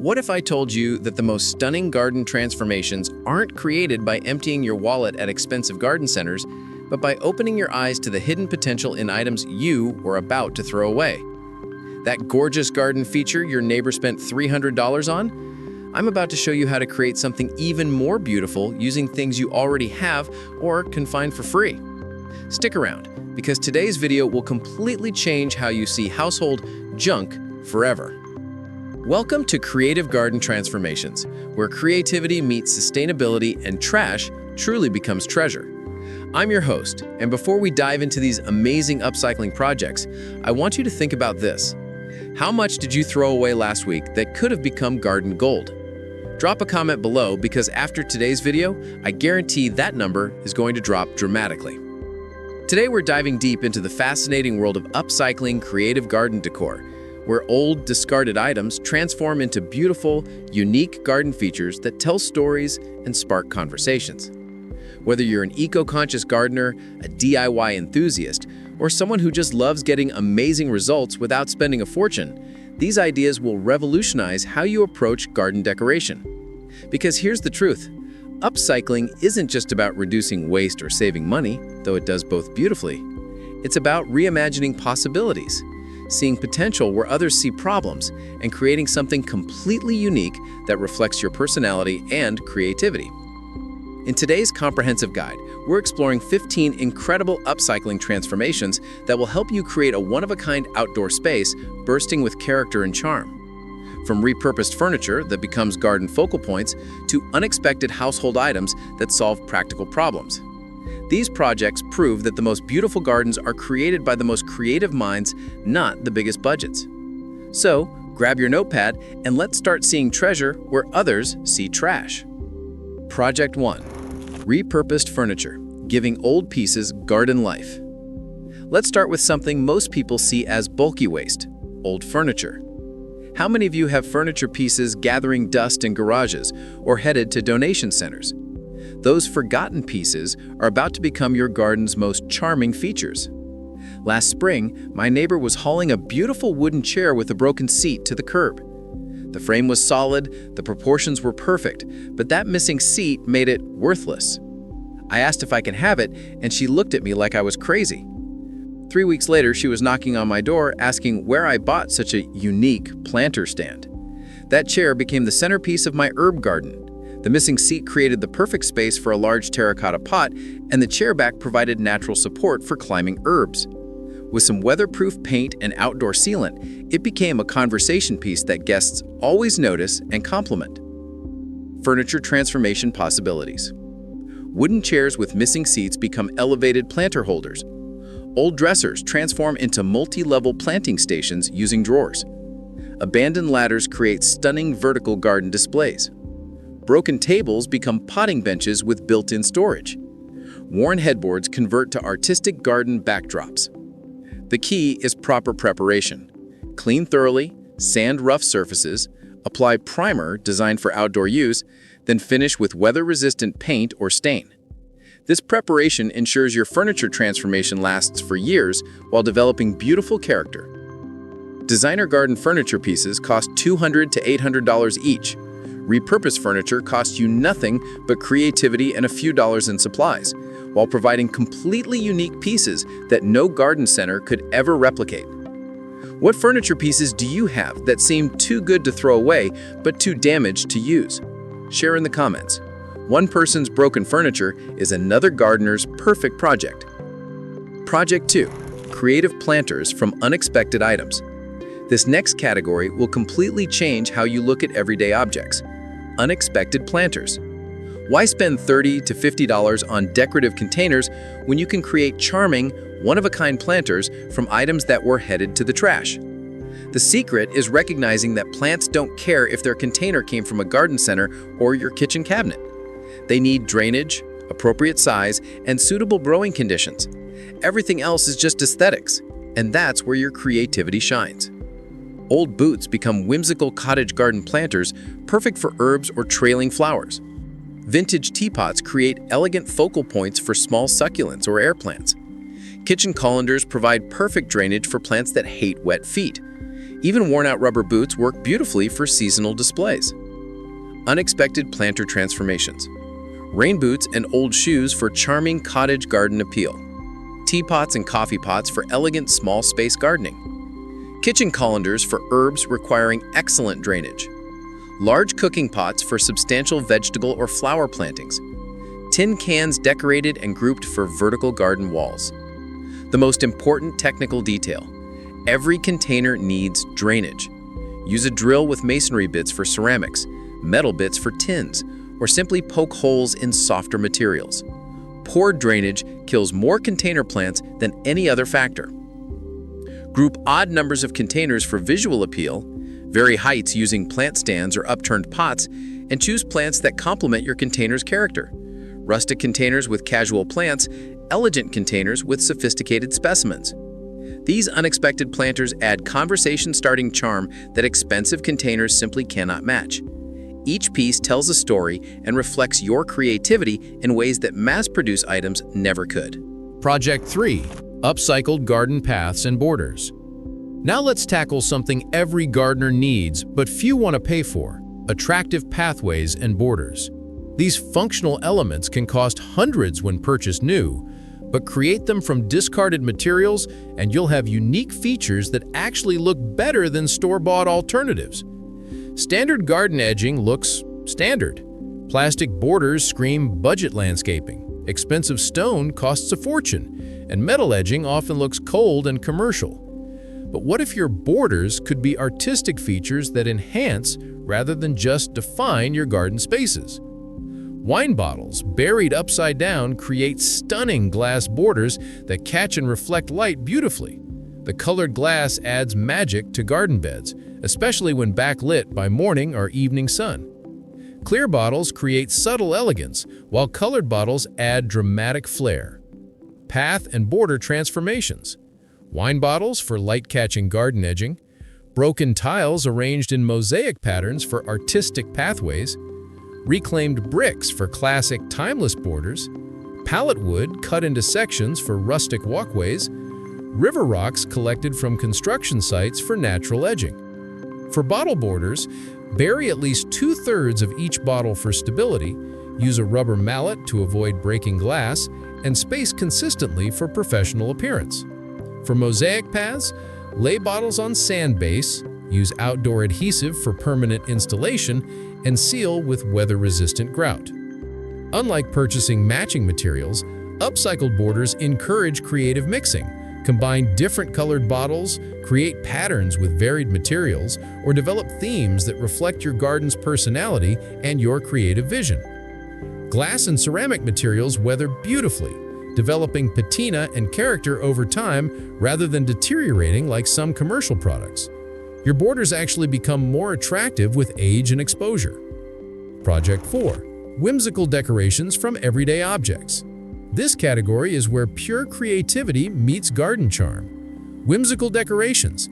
What if I told you that the most stunning garden transformations aren't created by emptying your wallet at expensive garden centers, but by opening your eyes to the hidden potential in items you were about to throw away? That gorgeous garden feature your neighbor spent $300 on? I'm about to show you how to create something even more beautiful using things you already have or can find for free. Stick around, because today's video will completely change how you see household junk forever. Welcome to Creative Garden Transformations, where creativity meets sustainability and trash truly becomes treasure. I'm your host, and before we dive into these amazing upcycling projects, I want you to think about this. How much did you throw away last week that could have become garden gold? Drop a comment below, because after today's video, I guarantee that number is going to drop dramatically. Today we're diving deep into the fascinating world of upcycling creative garden decor, where old, discarded items transform into beautiful, unique garden features that tell stories and spark conversations. Whether you're an eco-conscious gardener, a DIY enthusiast, or someone who just loves getting amazing results without spending a fortune, these ideas will revolutionize how you approach garden decoration. Because here's the truth, upcycling isn't just about reducing waste or saving money, though it does both beautifully. It's about reimagining possibilities, seeing potential where others see problems, and creating something completely unique that reflects your personality and creativity. In today's comprehensive guide, we're exploring 15 incredible upcycling transformations that will help you create a one-of-a-kind outdoor space bursting with character and charm. From repurposed furniture that becomes garden focal points to unexpected household items that solve practical problems. These projects prove that the most beautiful gardens are created by the most creative minds, not the biggest budgets. So, grab your notepad and let's start seeing treasure where others see trash. Project 1. Repurposed furniture, giving old pieces garden life. Let's start with something most people see as bulky waste, old furniture. How many of you have furniture pieces gathering dust in garages or headed to donation centers? Those forgotten pieces are about to become your garden's most charming features. Last spring, my neighbor was hauling a beautiful wooden chair with a broken seat to the curb. The frame was solid, the proportions were perfect, but that missing seat made it worthless. I asked if I can have it, and she looked at me like I was crazy. 3 weeks later, she was knocking on my door asking where I bought such a unique planter stand. That chair became the centerpiece of my herb garden. The missing seat created the perfect space for a large terracotta pot, and the chair back provided natural support for climbing herbs. With some weatherproof paint and outdoor sealant, it became a conversation piece that guests always notice and compliment. Furniture transformation possibilities. Wooden chairs with missing seats become elevated planter holders. Old dressers transform into multi-level planting stations using drawers. Abandoned ladders create stunning vertical garden displays. Broken tables become potting benches with built-in storage. Worn headboards convert to artistic garden backdrops. The key is proper preparation. Clean thoroughly, sand rough surfaces, apply primer designed for outdoor use, then finish with weather-resistant paint or stain. This preparation ensures your furniture transformation lasts for years while developing beautiful character. Designer garden furniture pieces cost $200 to $800 each. Repurposed furniture costs you nothing but creativity and a few dollars in supplies, while providing completely unique pieces that no garden center could ever replicate. What furniture pieces do you have that seem too good to throw away but too damaged to use? Share in the comments. One person's broken furniture is another gardener's perfect project. Project 2. Creative planters from unexpected items. This next category will completely change how you look at everyday objects. Unexpected planters. Why spend $30 to $50 on decorative containers when you can create charming, one-of-a-kind planters from items that were headed to the trash? The secret is recognizing that plants don't care if their container came from a garden center or your kitchen cabinet. They need drainage, appropriate size, and suitable growing conditions. Everything else is just aesthetics, and that's where your creativity shines. Old boots become whimsical cottage garden planters, perfect for herbs or trailing flowers. Vintage teapots create elegant focal points for small succulents or air plants. Kitchen colanders provide perfect drainage for plants that hate wet feet. Even worn-out rubber boots work beautifully for seasonal displays. Unexpected planter transformations. Rain boots and old shoes for charming cottage garden appeal. Teapots and coffee pots for elegant small space gardening. Kitchen colanders for herbs requiring excellent drainage. Large cooking pots for substantial vegetable or flower plantings. Tin cans decorated and grouped for vertical garden walls. The most important technical detail: every container needs drainage. Use a drill with masonry bits for ceramics, metal bits for tins, or simply poke holes in softer materials. Poor drainage kills more container plants than any other factor. Group odd numbers of containers for visual appeal, vary heights using plant stands or upturned pots, and choose plants that complement your container's character. Rustic containers with casual plants, elegant containers with sophisticated specimens. These unexpected planters add conversation-starting charm that expensive containers simply cannot match. Each piece tells a story and reflects your creativity in ways that mass-produced items never could. Project 3. Upcycled garden paths and borders. Now let's tackle something every gardener needs but few want to pay for: attractive pathways and borders. These functional elements can cost hundreds when purchased new, but create them from discarded materials and you'll have unique features that actually look better than store-bought alternatives. Standard garden edging looks standard. Plastic borders scream budget landscaping. Expensive stone costs a fortune, and metal edging often looks cold and commercial. But what if your borders could be artistic features that enhance rather than just define your garden spaces? Wine bottles, buried upside down, create stunning glass borders that catch and reflect light beautifully. The colored glass adds magic to garden beds, especially when backlit by morning or evening sun. Clear bottles create subtle elegance, while colored bottles add dramatic flair. Path and border transformations. Wine bottles for light-catching garden edging. Broken tiles arranged in mosaic patterns for artistic pathways. Reclaimed bricks for classic timeless borders. Pallet wood cut into sections for rustic walkways. River rocks collected from construction sites for natural edging. For bottle borders, bury at least 2/3 of each bottle for stability, use a rubber mallet to avoid breaking glass, and space consistently for professional appearance. For mosaic paths, lay bottles on sand base, use outdoor adhesive for permanent installation, and seal with weather-resistant grout. Unlike purchasing matching materials, upcycled borders encourage creative mixing. Combine different colored bottles, create patterns with varied materials, or develop themes that reflect your garden's personality and your creative vision. Glass and ceramic materials weather beautifully, developing patina and character over time rather than deteriorating like some commercial products. Your borders actually become more attractive with age and exposure. Project 4. Whimsical decorations from everyday objects. This category is where pure creativity meets garden charm. Whimsical decorations.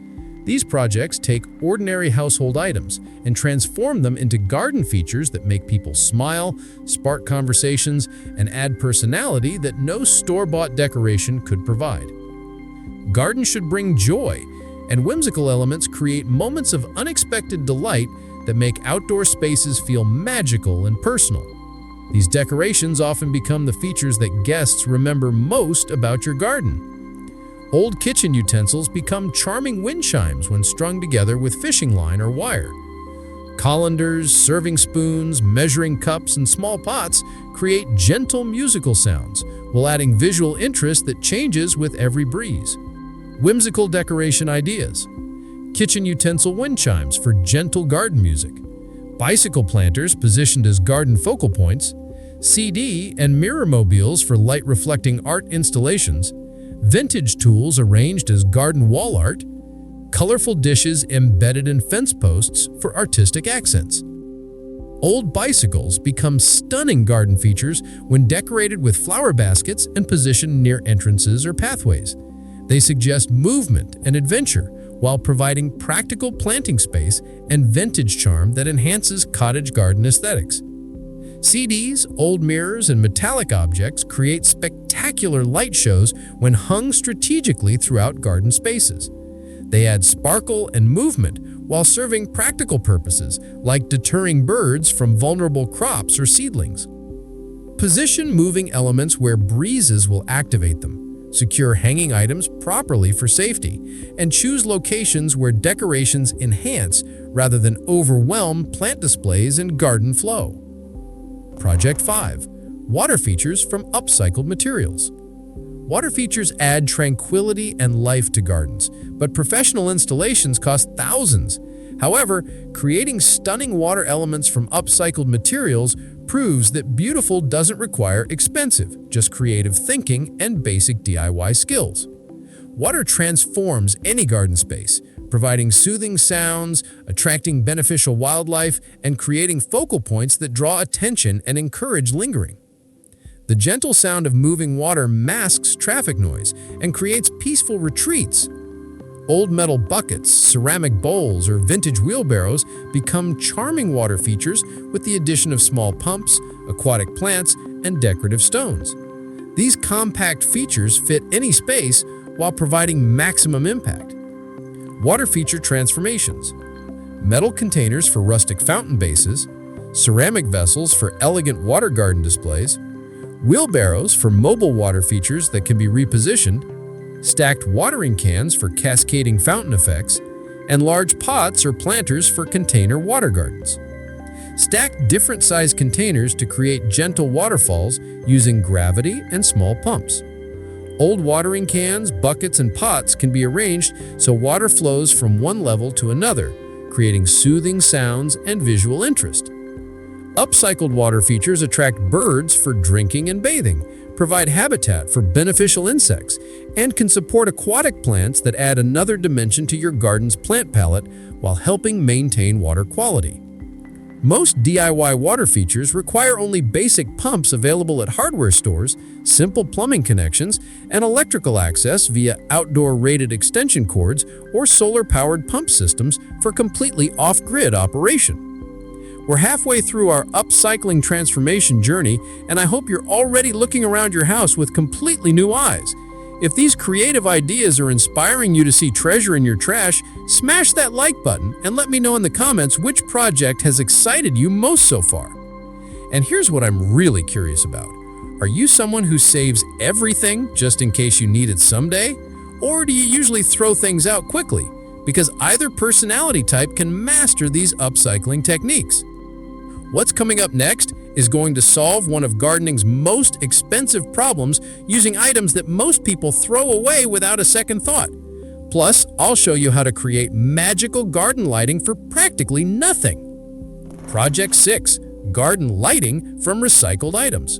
These projects take ordinary household items and transform them into garden features that make people smile, spark conversations, and add personality that no store-bought decoration could provide. Gardens should bring joy, and whimsical elements create moments of unexpected delight that make outdoor spaces feel magical and personal. These decorations often become the features that guests remember most about your garden. Old kitchen utensils become charming wind chimes when strung together with fishing line or wire. Colanders, serving spoons, measuring cups, and small pots create gentle musical sounds while adding visual interest that changes with every breeze. Whimsical decoration ideas. Kitchen utensil wind chimes for gentle garden music. Bicycle planters positioned as garden focal points. CD and mirror mobiles for light-reflecting art installations. Vintage tools arranged as garden wall art. Colorful dishes embedded in fence posts for artistic accents. Old bicycles become stunning garden features when decorated with flower baskets and positioned near entrances or pathways. They suggest movement and adventure while providing practical planting space and vintage charm that enhances cottage garden aesthetics. CDs, old mirrors, and metallic objects create spectacular light shows when hung strategically throughout garden spaces. They add sparkle and movement while serving practical purposes like deterring birds from vulnerable crops or seedlings. Position moving elements where breezes will activate them. Secure hanging items properly for safety, and choose locations where decorations enhance rather than overwhelm plant displays and garden flow. Project 5. Water features from upcycled materials. Water features add tranquility and life to gardens, but professional installations cost thousands. However, creating stunning water elements from upcycled materials proves that beautiful doesn't require expensive, just creative thinking and basic DIY skills. Water transforms any garden space, providing soothing sounds, attracting beneficial wildlife, and creating focal points that draw attention and encourage lingering. The gentle sound of moving water masks traffic noise and creates peaceful retreats. Old metal buckets, ceramic bowls, or vintage wheelbarrows become charming water features with the addition of small pumps, aquatic plants, and decorative stones. These compact features fit any space while providing maximum impact. Water feature transformations. Metal containers for rustic fountain bases, ceramic vessels for elegant water garden displays, wheelbarrows for mobile water features that can be repositioned, stacked watering cans for cascading fountain effects, and large pots or planters for container water gardens. Stack different-sized containers to create gentle waterfalls using gravity and small pumps. Old watering cans, buckets, and pots can be arranged so water flows from one level to another, creating soothing sounds and visual interest. Upcycled water features attract birds for drinking and bathing, provide habitat for beneficial insects, and can support aquatic plants that add another dimension to your garden's plant palette while helping maintain water quality. Most DIY water features require only basic pumps available at hardware stores, simple plumbing connections, and electrical access via outdoor-rated extension cords or solar-powered pump systems for completely off-grid operation. We're halfway through our upcycling transformation journey, and I hope you're already looking around your house with completely new eyes. If these creative ideas are inspiring you to see treasure in your trash, smash that like button and let me know in the comments which project has excited you most so far. And here's what I'm really curious about. Are you someone who saves everything just in case you need it someday? Or do you usually throw things out quickly? Because either personality type can master these upcycling techniques. What's coming up next is going to solve one of gardening's most expensive problems using items that most people throw away without a second thought. Plus, I'll show you how to create magical garden lighting for practically nothing. Project 6. Garden lighting from recycled items.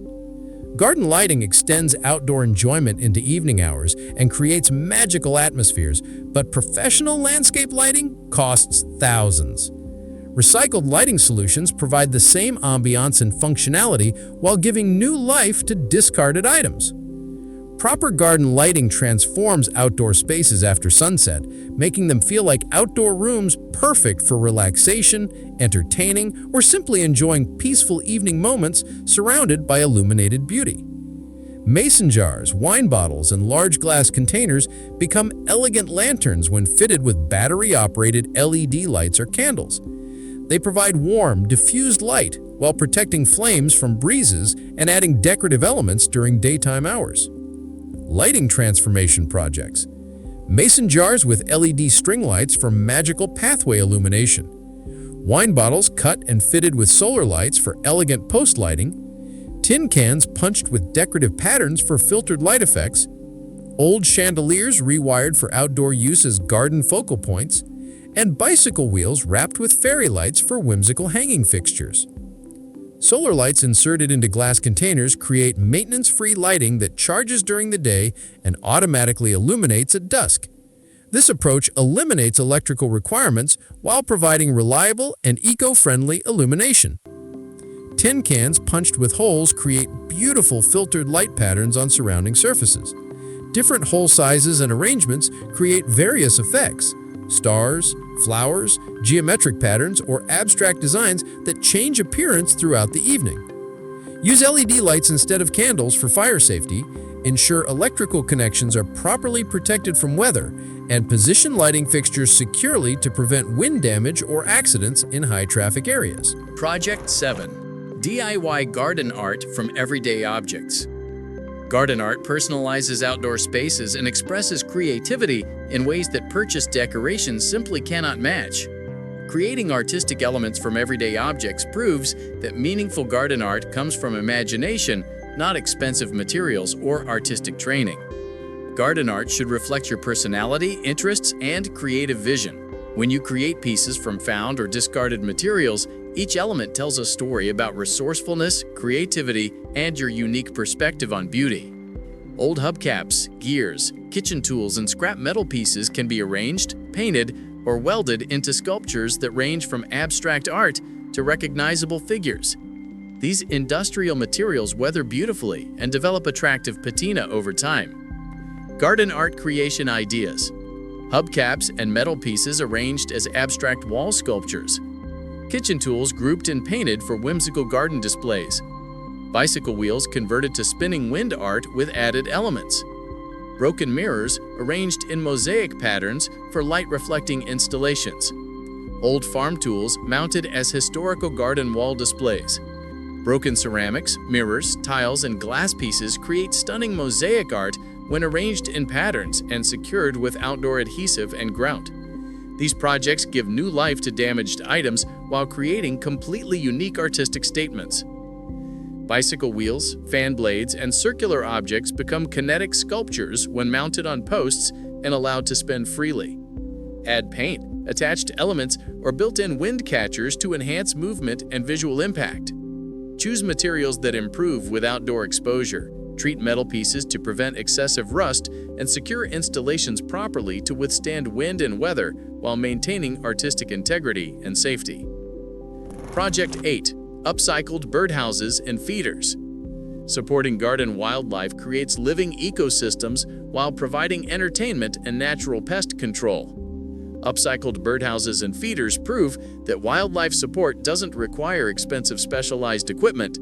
Garden lighting extends outdoor enjoyment into evening hours and creates magical atmospheres, but professional landscape lighting costs thousands. Recycled lighting solutions provide the same ambiance and functionality while giving new life to discarded items. Proper garden lighting transforms outdoor spaces after sunset, making them feel like outdoor rooms perfect for relaxation, entertaining, or simply enjoying peaceful evening moments surrounded by illuminated beauty. Mason jars, wine bottles, and large glass containers become elegant lanterns when fitted with battery-operated LED lights or candles. They provide warm, diffused light while protecting flames from breezes and adding decorative elements during daytime hours. Lighting transformation projects. Mason jars with LED string lights for magical pathway illumination. Wine bottles cut and fitted with solar lights for elegant post lighting. Tin cans punched with decorative patterns for filtered light effects. Old chandeliers rewired for outdoor use as garden focal points. And bicycle wheels wrapped with fairy lights for whimsical hanging fixtures. Solar lights inserted into glass containers create maintenance-free lighting that charges during the day and automatically illuminates at dusk. This approach eliminates electrical requirements while providing reliable and eco-friendly illumination. Tin cans punched with holes create beautiful filtered light patterns on surrounding surfaces. Different hole sizes and arrangements create various effects: stars, flowers, geometric patterns, or abstract designs that change appearance throughout the evening. Use LED lights instead of candles for fire safety, ensure electrical connections are properly protected from weather, and position lighting fixtures securely to prevent wind damage or accidents in high-traffic areas. Project 7. DIY Garden Art from Everyday Objects. Garden art personalizes outdoor spaces and expresses creativity in ways that purchased decorations simply cannot match. Creating artistic elements from everyday objects proves that meaningful garden art comes from imagination, not expensive materials or artistic training. Garden art should reflect your personality, interests, and creative vision. When you create pieces from found or discarded materials, each element tells a story about resourcefulness, creativity, and your unique perspective on beauty. Old hubcaps, gears, kitchen tools, and scrap metal pieces can be arranged, painted, or welded into sculptures that range from abstract art to recognizable figures. These industrial materials weather beautifully and develop attractive patina over time. Garden art creation ideas. Hubcaps and metal pieces arranged as abstract wall sculptures. Kitchen tools grouped and painted for whimsical garden displays. Bicycle wheels converted to spinning wind art with added elements. Broken mirrors arranged in mosaic patterns for light-reflecting installations. Old farm tools mounted as historical garden wall displays. Broken ceramics, mirrors, tiles, and glass pieces create stunning mosaic art when arranged in patterns and secured with outdoor adhesive and grout. These projects give new life to damaged items while creating completely unique artistic statements. Bicycle wheels, fan blades, and circular objects become kinetic sculptures when mounted on posts and allowed to spin freely. Add paint, attached elements, or built-in wind catchers to enhance movement and visual impact. Choose materials that improve with outdoor exposure. Treat metal pieces to prevent excessive rust, and secure installations properly to withstand wind and weather while maintaining artistic integrity and safety. Project 8. Upcycled birdhouses and feeders. Supporting garden wildlife creates living ecosystems while providing entertainment and natural pest control. Upcycled birdhouses and feeders prove that wildlife support doesn't require expensive specialized equipment,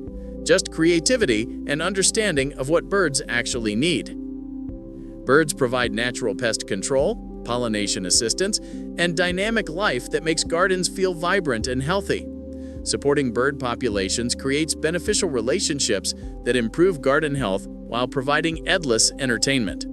just creativity and understanding of what birds actually need. Birds provide natural pest control, pollination assistance, and dynamic life that makes gardens feel vibrant and healthy. Supporting bird populations creates beneficial relationships that improve garden health while providing endless entertainment.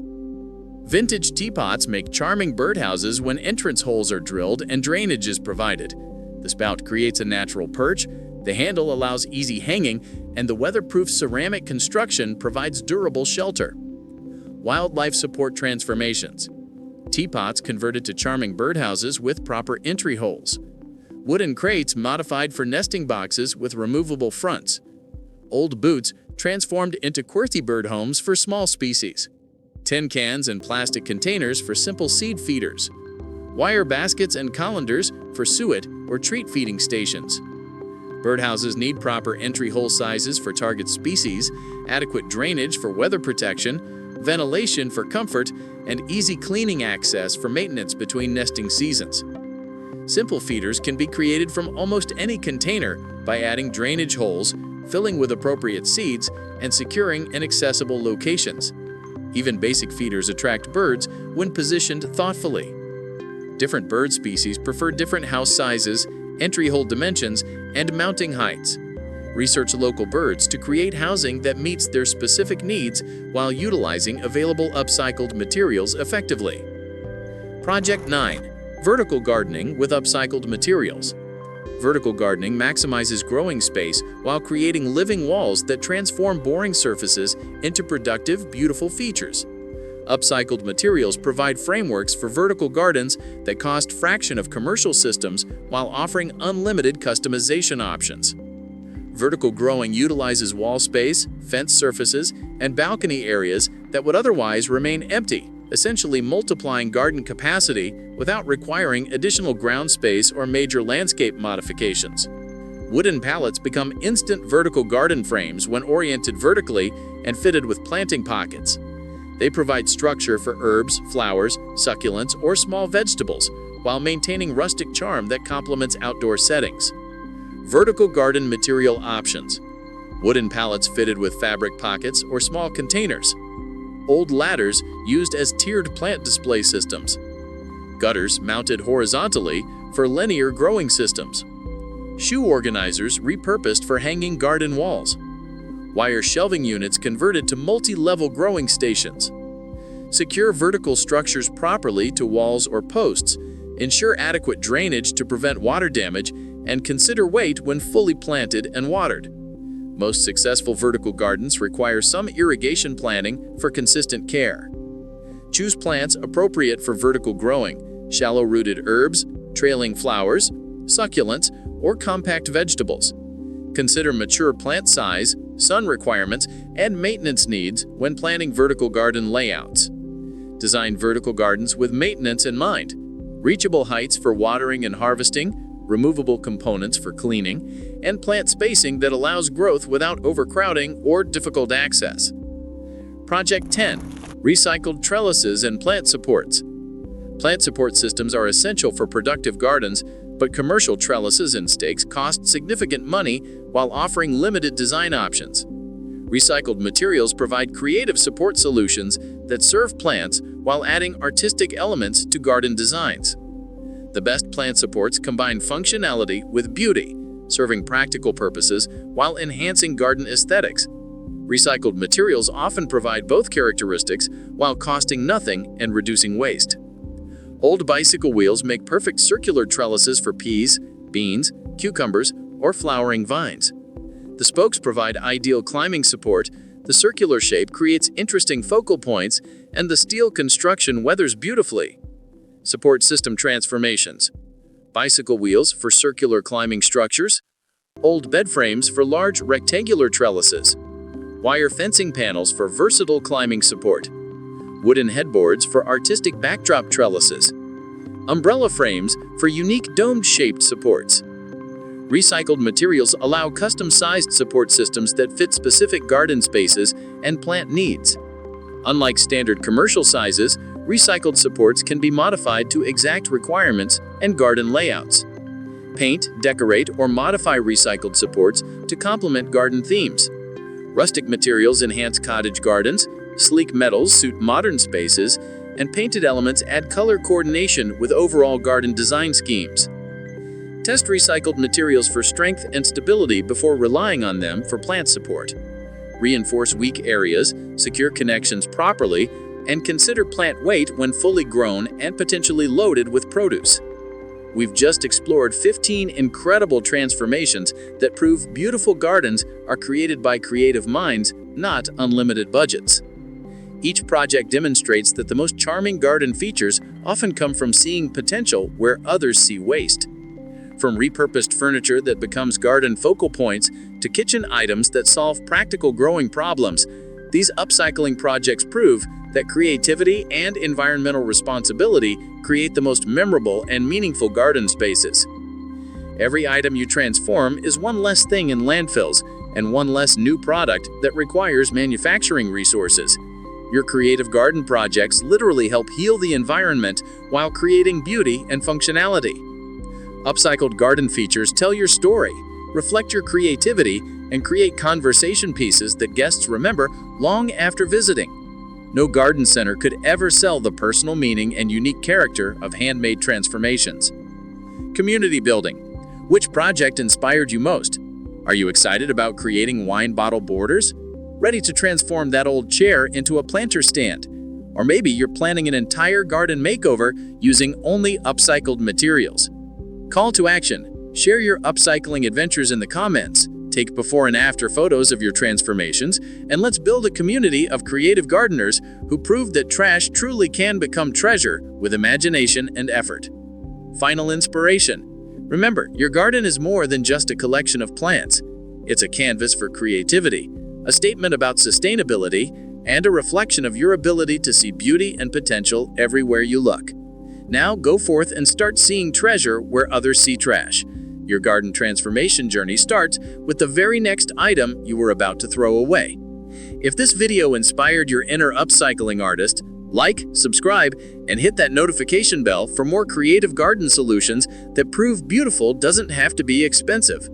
Vintage teapots make charming birdhouses when entrance holes are drilled and drainage is provided. The spout creates a natural perch, the handle allows easy hanging, and the weatherproof ceramic construction provides durable shelter. Wildlife support transformations. Teapots converted to charming birdhouses with proper entry holes. Wooden crates modified for nesting boxes with removable fronts. Old boots transformed into quirky bird homes for small species. Tin cans and plastic containers for simple seed feeders. Wire baskets and colanders for suet or treat feeding stations. Birdhouses need proper entry hole sizes for target species, adequate drainage for weather protection, ventilation for comfort, and easy cleaning access for maintenance between nesting seasons. Simple feeders can be created from almost any container by adding drainage holes, filling with appropriate seeds, and securing in accessible locations. Even basic feeders attract birds when positioned thoughtfully. Different bird species prefer different house sizes, entry hole dimensions, and mounting heights. Research local birds to create housing that meets their specific needs while utilizing available upcycled materials effectively. Project 9. Vertical gardening with upcycled materials. Vertical gardening maximizes growing space while creating living walls that transform boring surfaces into productive, beautiful features. Upcycled materials provide frameworks for vertical gardens that cost a fraction of commercial systems while offering unlimited customization options. Vertical growing utilizes wall space, fence surfaces, and balcony areas that would otherwise remain empty, essentially multiplying garden capacity without requiring additional ground space or major landscape modifications. Wooden pallets become instant vertical garden frames when oriented vertically and fitted with planting pockets. They provide structure for herbs, flowers, succulents, or small vegetables, while maintaining rustic charm that complements outdoor settings. Vertical garden material options. Wooden pallets fitted with fabric pockets or small containers. old ladders used as tiered plant display systems, gutters mounted horizontally for linear growing systems, shoe organizers repurposed for hanging garden walls, wire shelving units converted to multi-level growing stations. Secure vertical structures properly to walls or posts, ensure adequate drainage to prevent water damage, and consider weight when fully planted and watered. Most successful vertical gardens require some irrigation planning for consistent care. Choose plants appropriate for vertical growing: shallow-rooted herbs, trailing flowers, succulents, or compact vegetables. Consider mature plant size, sun requirements, and maintenance needs when planning vertical garden layouts. Design vertical gardens with maintenance in mind: reachable heights for watering and harvesting, removable components for cleaning, and plant spacing that allows growth without overcrowding or difficult access. Project 10. Recycled trellises and plant supports. Plant support systems are essential for productive gardens, but commercial trellises and stakes cost significant money while offering limited design options. Recycled materials provide creative support solutions that serve plants while adding artistic elements to garden designs. The best plant supports combine functionality with beauty, serving practical purposes while enhancing garden aesthetics. Recycled materials often provide both characteristics while costing nothing and reducing waste. Old bicycle wheels make perfect circular trellises for peas, beans, cucumbers, or flowering vines. The spokes provide ideal climbing support, the circular shape creates interesting focal points, and the steel construction weathers beautifully. Support system transformations: bicycle wheels for circular climbing structures, old bed frames for large rectangular trellises, wire fencing panels for versatile climbing support, wooden headboards for artistic backdrop trellises, umbrella frames for unique dome-shaped supports. Recycled materials allow custom-sized support systems that fit specific garden spaces and plant needs. Unlike standard commercial sizes, recycled supports can be modified to exact requirements and garden layouts. Paint, decorate, or modify recycled supports to complement garden themes. Rustic materials enhance cottage gardens, sleek metals suit modern spaces, and painted elements add color coordination with overall garden design schemes. Test recycled materials for strength and stability before relying on them for plant support. Reinforce weak areas, secure connections properly, and consider plant weight when fully grown and potentially loaded with produce. We've just explored 15 incredible transformations that prove beautiful gardens are created by creative minds, not unlimited budgets. Each project demonstrates that the most charming garden features often come from seeing potential where others see waste. From repurposed furniture that becomes garden focal points to kitchen items that solve practical growing problems, these upcycling projects prove that creativity and environmental responsibility create the most memorable and meaningful garden spaces. Every item you transform is one less thing in landfills and one less new product that requires manufacturing resources. Your creative garden projects literally help heal the environment while creating beauty and functionality. Upcycled garden features tell your story, reflect your creativity, and create conversation pieces that guests remember long after visiting. No garden center could ever sell the personal meaning and unique character of handmade transformations. Community building. Which project inspired you most? Are you excited about creating wine bottle borders? Ready to transform that old chair into a planter stand? Or maybe you're planning an entire garden makeover using only upcycled materials. Call to action. Share your upcycling adventures in the comments. Take before and after photos of your transformations, and let's build a community of creative gardeners who prove that trash truly can become treasure with imagination and effort. Final inspiration. Remember, your garden is more than just a collection of plants. It's a canvas for creativity, a statement about sustainability, and a reflection of your ability to see beauty and potential everywhere you look. Now go forth and start seeing treasure where others see trash. Your garden transformation journey starts with the very next item you were about to throw away. If this video inspired your inner upcycling artist, like, subscribe, and hit that notification bell for more creative garden solutions that prove beautiful doesn't have to be expensive.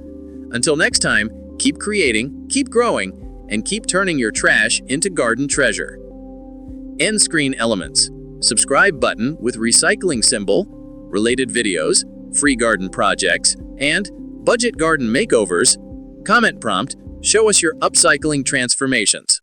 Until next time, keep creating, keep growing, and keep turning your trash into garden treasure. End screen elements. Subscribe button with recycling symbol, related videos, free garden projects, and budget garden makeovers. Comment prompt, show us your upcycling transformations.